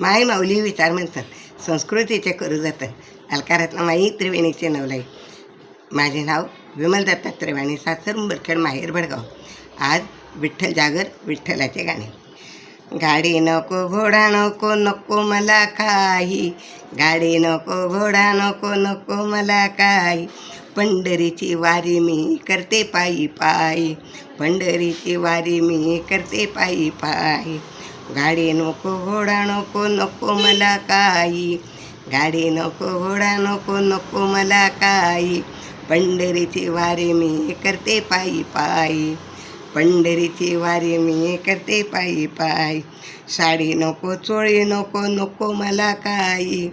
माई माऊली विचार म्हणतात, संस्कृतीचे करू जतन. अलकारातला माई त्रिवेणीचे नवलाई. माझे नाव विमल दत्तात्रय वाणी, सासर मुंबरखेड, माहेर भडगाव. आज विठ्ठल जागर, विठ्ठलाचे गाणे. गाडी नको घोडा नको नको मला काही, गाडी नको घोडा नको नको मला काही, पंढरीची वारी मी करते पायी पायी, पंढरीची वारी मी करते पायी पायी. गाडी नको घोडा नको नको मला काही, गाडी नको घोडा नको नको मला काही, पंढरीची वारी मी करते पायी पायी, पंढरीची वारी मी करते पायी पायी. साडी नको चोळी नको नको मला काही,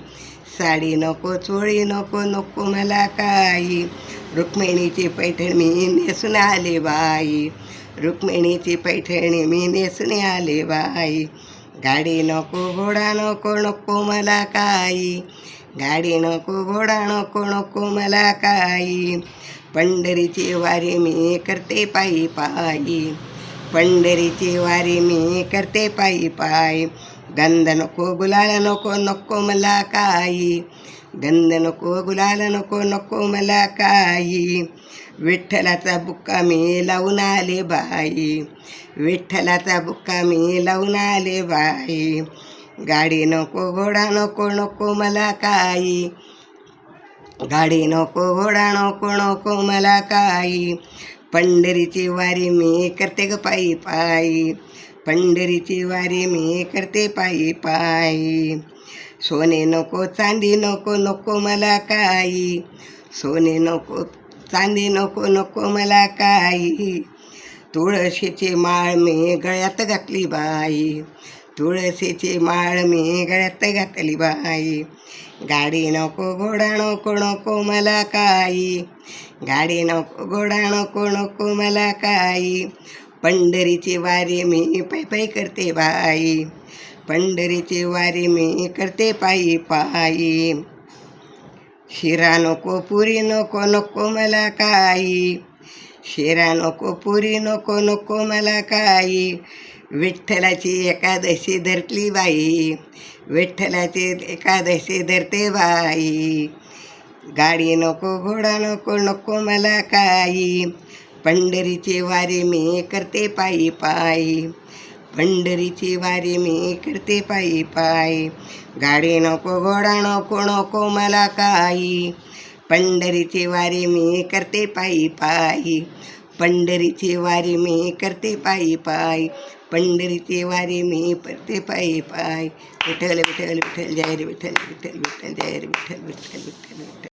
साडी नको चोळी नको नको मला काही, रुक्मिणीची पैठणी मी नेसून आले बाई, रुक्मिणीची पैठणी मी नेसून आले बाई. गाडी नको घोडा नको नको मला काही, गाडी नको घोडा नको नको मला काही, पंढरीची वारी मी करते पायी पायी, पंढरीची वारी मी करते पायी पायी. गंध नको गुलाल नको नको मला काही, गंध नको गुलाल नको नको मला काही, विठ्ठलाचा बुक्का मी लावून आले बाई, विठ्ठलाचा बुक्का मी लावून आले बाई. गाडी नको घोडा नको नको मला काही, गाडी नको घोडा नको नको मला काही, पंढरीची वारी मी करते ग पायी पायी, पंढरीची वारी मी करते पायी पायी. सोने नको चांदी नको नको मला काही, सोने नको चांदी नको नको मला काही, तुळशीची माळ मी गळ्यात घातली बाई, तुळशीची माळ मी गळ्यात घातली बाई. गाडी नको घोडा नको नको मला काही, गाडी नको घोडा नको नको मला काही, पंढरीची वारी मी पायी पायी करते बाई, पंढरीची वारी मी करते पायी पायी. शिरा नको पुरी नको नको मला काही, शिरा नको पुरी नको नको मला काही, विठ्ठलाची एकादशी धरली बाई, विठ्ठलाची एकादशी धरते बाई. गाडी नको घोडा नको नको मला काही, पंढरीची वारी मी करते पायी पायी, पंढरीची वारी मी करते पायी पायी. गाडी नको घोडा नको नको मला काही, पंढरीची वारी मी करते पायी पायी, पंढरीची वारी मी करते पायी पायी, पंढरीची वारी मी करते पायी पायी. विठ्ठल विठ्ठल विठ्ठल जय रे विठ्ठल, विठ्ठल विठ्ठल जय रे विठ्ठल, विठ्ठल विठ्ठल विठ्ठल.